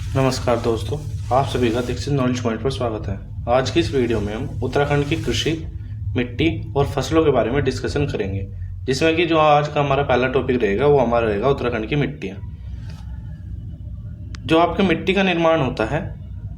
नमस्कार दोस्तों, आप सभी का दीक्षित नॉलेज पॉइंट पर स्वागत है। आज की इस वीडियो में हम उत्तराखंड की कृषि, मिट्टी और फसलों के बारे में डिस्कशन करेंगे, जिसमें कि जो आज का हमारा पहला टॉपिक रहेगा वो हमारा रहेगा उत्तराखंड की मिट्टियाँ। जो आपके मिट्टी का निर्माण होता है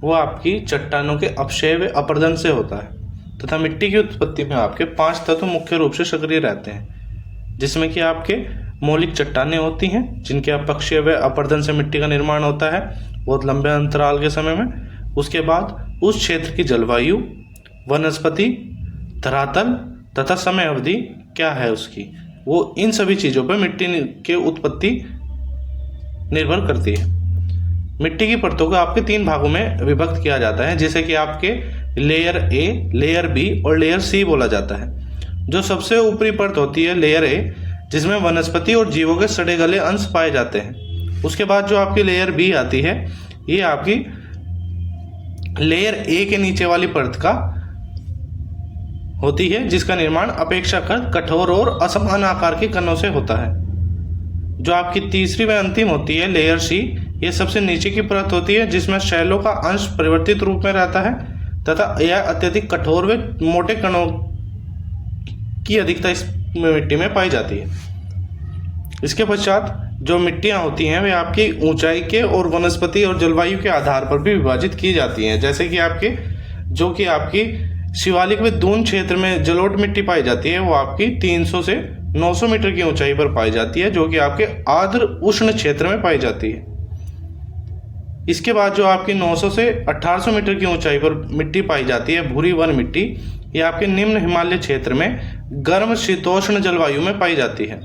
वो आपकी चट्टानों के अपक्षय व अपरदन से होता है तथा मिट्टी की उत्पत्ति में आपके 5 तत्व मुख्य रूप से सक्रिय रहते हैं, जिसमें कि आपके मौलिक चट्टानें होती हैं जिनके अपक्षय व अपरदन से मिट्टी का निर्माण होता है बहुत लंबे अंतराल के समय में। उसके बाद उस क्षेत्र की जलवायु, वनस्पति, धरातल तथा समय अवधि क्या है उसकी, वो इन सभी चीज़ों पर मिट्टी के उत्पत्ति निर्भर करती है। मिट्टी की परतों को आपके 3 भागों में विभक्त किया जाता है, जैसे कि आपके लेयर ए, लेयर बी और लेयर सी बोला जाता है। जो सबसे ऊपरी परत होती है लेयर ए, जिसमें वनस्पति और जीवों के सड़े गले अंश पाए जाते हैं। उसके बाद जो आपकी लेयर बी आती है, ये आपकी लेयर ए के नीचे वाली परत का होती है, जिसका निर्माण अपेक्षाकृत कठोर और असमान आकार के कणों से होता है। जो आपकी तीसरी व अंतिम होती है लेयर सी, ये सबसे नीचे की परत होती है, जिसमें शैलों का अंश परिवर्तित रूप में रहता है तथा यह अत्यधिक कठोर व मोटे कणों की अधिकता इस मिट्टी में पाई जाती है। इसके पश्चात जो मिट्टियाँ होती हैं वे आपकी ऊंचाई के और वनस्पति और जलवायु के आधार पर भी विभाजित की जाती हैं, जैसे कि आपकी शिवालिक व दून क्षेत्र में जलोढ़ मिट्टी पाई जाती है, वो आपकी 300 से 900 मीटर की ऊंचाई पर पाई जाती है, जो कि आपके आर्द्र उष्ण क्षेत्र में पाई जाती है। इसके बाद जो आपकी 900 से 1800 मीटर की ऊंचाई पर मिट्टी पाई जाती है भूरी वन मिट्टी, ये आपके निम्न हिमालय क्षेत्र में गर्म शीतोष्ण जलवायु में पाई जाती है।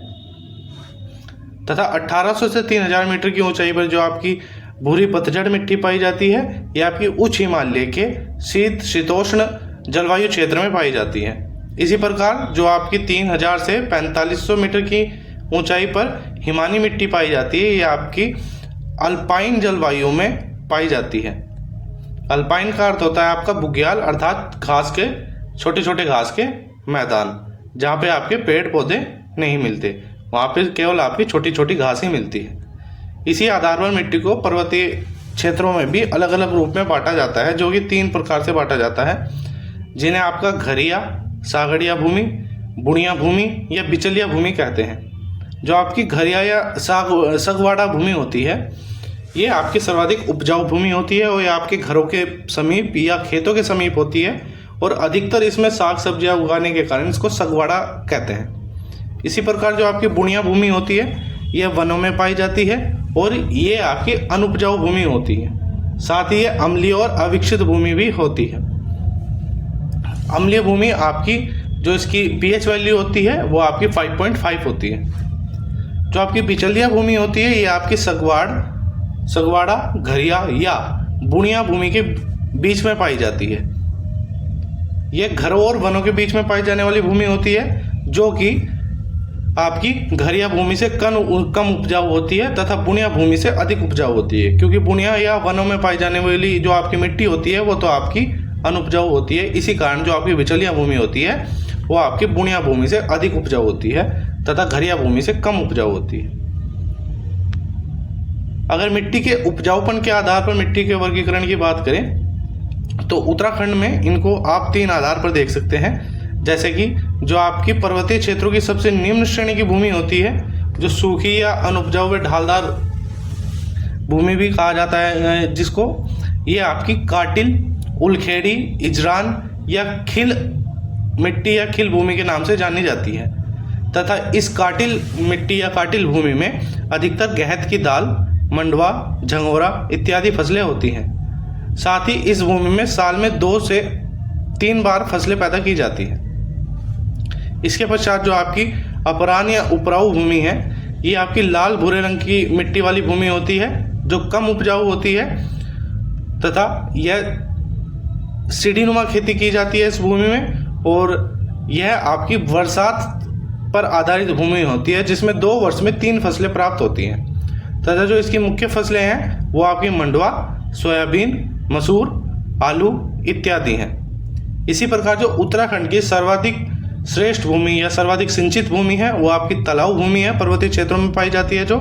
तथा 1800 से 3000 मीटर की ऊंचाई पर जो आपकी भूरी पतझड़ मिट्टी पाई जाती है, ये आपकी उच्च हिमालय के शीतोष्ण जलवायु क्षेत्र में पाई जाती है। इसी प्रकार जो आपकी 3000 से 4500 मीटर की ऊंचाई पर हिमानी मिट्टी पाई जाती है, ये आपकी अल्पाइन जलवायु में पाई जाती है। अल्पाइन का अर्थ होता है आपका बुग्याल, अर्थात घास के छोटे छोटे घास के मैदान, जहाँ पे आपके पेड़ पौधे नहीं मिलते, वहाँ पे केवल आपकी छोटी छोटी घास ही मिलती है। इसी आधार पर मिट्टी को पर्वतीय क्षेत्रों में भी अलग अलग रूप में बांटा जाता है, जो कि 3 प्रकार से बांटा जाता है, जिन्हें आपका घरिया, सागड़िया भूमि, बुनिया भूमि या बिचलिया भूमि कहते हैं। जो आपकी घरिया या सगवाड़ा भूमि होती है, ये आपकी सर्वाधिक उपजाऊ भूमि होती है और ये आपके घरों के समीप या खेतों के समीप होती है और अधिकतर इसमें साग सब्जियां उगाने के कारण इसको सगवाड़ा कहते हैं। इसी प्रकार जो आपकी बुनिया भूमि होती है, यह वनों में पाई जाती है और ये आपकी अनुपजाऊ भूमि होती है। साथ ही ये अम्लीय और अविकसित भूमि भी होती है। अम्लीय भूमि आपकी जो इसकी पीएच वैल्यू होती है वो आपकी 5.5 होती है। जो आपकी बिचलिया भूमि होती है, ये आपकी सगवाड़ा, घरिया या बुनिया भूमि के बीच में पाई जाती है। यह घरों और वनों के बीच में पाई जाने वाली भूमि होती है, जो कि आपकी घरिया भूमि से कम उपजाऊ होती है तथा बुनिया भूमि से अधिक उपजाऊ होती है, क्योंकि बुनिया या वनों में पाई जाने वाली जो आपकी मिट्टी होती है वो तो आपकी अनुपजाऊ होती है। इसी कारण जो आपकी बिचलिया भूमि होती है वो आपकी बुनिया भूमि से अधिक उपजाऊ होती है तथा घरिया भूमि से कम उपजाऊ होती है। अगर मिट्टी के उपजाऊपन के आधार पर मिट्टी के वर्गीकरण की बात करें तो उत्तराखंड में इनको आप 3 आधार पर देख सकते हैं, जैसे कि जो आपकी पर्वतीय क्षेत्रों की सबसे निम्न श्रेणी की भूमि होती है, जो सूखी या अनुपजाऊ व ढालदार भूमि भी कहा जाता है, जिसको ये आपकी काटिल, उलखेड़ी, इजरान या खिल मिट्टी या खिल भूमि के नाम से जानी जाती है। तथा इस काटिल मिट्टी या काटिल भूमि में अधिकतर गहत की दाल, मंडवा, झंगोरा इत्यादि फसलें होती हैं। साथ ही इस भूमि में साल में 2 से 3 बार फसलें पैदा की जाती हैं। इसके पश्चात जो आपकी अपरान या उपराऊ भूमि है, ये आपकी लाल भूरे रंग की मिट्टी वाली भूमि होती है, जो कम उपजाऊ होती है तथा यह सीढ़ीनुमा खेती की जाती है इस भूमि में, और यह आपकी बरसात पर आधारित भूमि होती है, जिसमें 2 वर्ष में 3 फसलें प्राप्त होती हैं। तथा जो इसकी मुख्य फसलें हैं वो आपकी मंडवा, सोयाबीन, मसूर, आलू इत्यादि हैं। इसी प्रकार जो उत्तराखंड की सर्वाधिक श्रेष्ठ भूमि या सर्वाधिक सिंचित भूमि है वो आपकी तलाऊ भूमि है, पर्वतीय क्षेत्रों में पाई जाती है, जो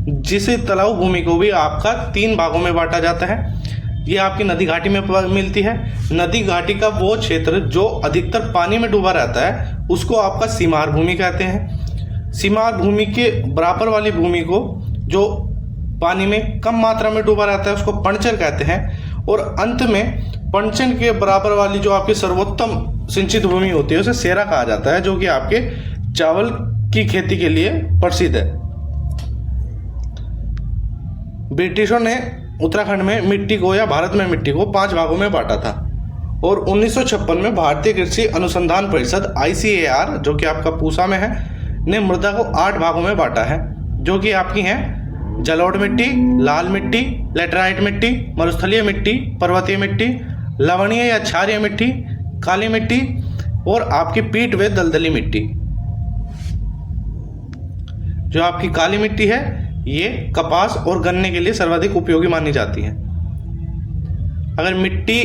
जिस तलाऊ भूमि को भी आपका 3 भागों में बांटा जाता है। ये आपकी नदी घाटी में मिलती है। नदी घाटी का वो क्षेत्र जो अधिकतर पानी में डूबा रहता है उसको आपका सीमार भूमि कहते हैं। सीमार भूमि के बराबर वाली भूमि को जो पानी में कम मात्रा में डूबा रहता है उसको पणचन कहते हैं। और अंत में पणचन के बराबर वाली जो आपकी सर्वोत्तम सिंचित भूमि होती है उसे सेरा कहा जाता है, जो कि आपके चावल की खेती के लिए प्रसिद्ध है। ब्रिटिशों ने उत्तराखंड में मिट्टी को या भारत में मिट्टी को 5 भागों में बांटा था और 1956 में भारतीय कृषि अनुसंधान परिषद ICAR, जो कि आपका पूसा में है, ने मृदा को 8 भागों में बांटा है, जो कि आपकी हैं जलोढ़ मिट्टी, लाल मिट्टी, लेटराइट मिट्टी, मरुस्थलीय मिट्टी, पर्वतीय मिट्टी, लवणीय या क्षारीय मिट्टी, काली मिट्टी और आपकी पीट व दलदली मिट्टी। जो आपकी काली मिट्टी है ये कपास और गन्ने के लिए सर्वाधिक उपयोगी मानी जाती है। अगर मिट्टी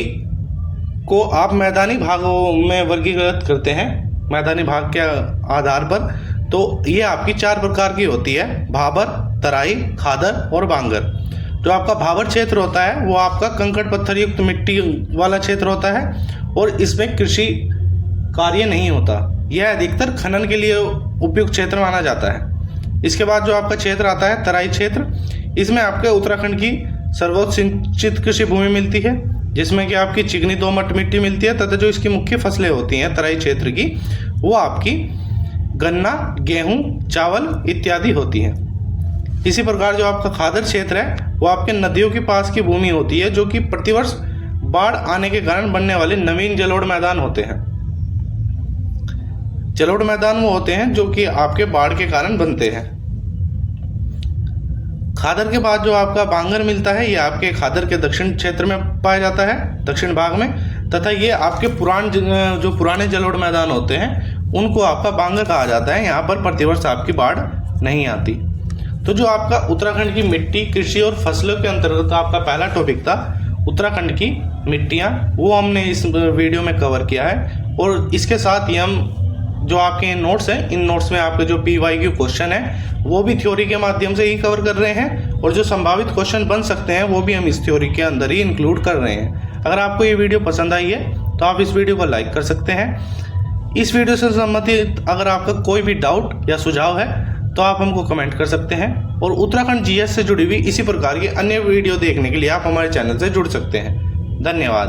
को आप मैदानी भागों में वर्गीकृत करते हैं, मैदानी भाग के आधार पर, तो ये आपकी 4 प्रकार की होती है: भाबर, तराई, खादर और बांगर। जो आपका भाबर क्षेत्र होता है वो आपका कंकड़ पत्थर युक्त मिट्टी वाला क्षेत्र होता है और इसमें कृषि कार्य नहीं होता। यह अधिकतर खनन के लिए उपयुक्त क्षेत्र माना जाता है। इसके बाद जो आपका क्षेत्र आता है तराई क्षेत्र, इसमें आपके उत्तराखंड की सर्वोच्च सिंचित कृषि भूमि मिलती है, जिसमें कि आपकी चिकनी दोमट मिट्टी मिलती है तथा जो इसकी मुख्य फसलें होती हैं तराई क्षेत्र की वो आपकी गन्ना, गेहूं, चावल इत्यादि होती हैं। इसी प्रकार जो आपका खादर क्षेत्र है वो आपके नदियों के पास की भूमि होती है, जो कि प्रतिवर्ष बाढ़ आने के कारण बनने वाले नवीन जलोढ़ मैदान होते हैं। जलोढ़ मैदान वो होते हैं जो कि आपके बाढ़ के कारण बनते हैं। खादर के बाद जो आपका बांगर मिलता है ये आपके खादर के दक्षिण क्षेत्र में पाया जाता है, दक्षिण भाग में, तथा ये आपके पुराने जलोढ़ मैदान होते हैं उनको आपका बांगर कहा जाता है। यहाँ पर प्रतिवर्ष आपकी बाढ़ नहीं आती। तो जो आपका उत्तराखंड की मिट्टी, कृषि और फसलों के अंतर्गत आपका पहला टॉपिक था उत्तराखंड की मिट्टियाँ, वो हमने इस वीडियो में कवर किया है। और इसके साथ ही हम जो आपके नोट्स हैं, इन नोट्स में आपके जो PYQ क्वेश्चन है वो भी थ्योरी के माध्यम से ही कवर कर रहे हैं और जो संभावित क्वेश्चन बन सकते हैं वो भी हम इस थ्योरी के अंदर ही इंक्लूड कर रहे हैं। अगर आपको ये वीडियो पसंद आई है तो आप इस वीडियो को लाइक कर सकते हैं। इस वीडियो से संबंधित अगर आपका कोई भी डाउट या सुझाव है तो आप हमको कमेंट कर सकते हैं। और उत्तराखंड GS से जुड़ी हुई इसी प्रकार की अन्य वीडियो देखने के लिए आप हमारे चैनल से जुड़ सकते हैं। धन्यवाद।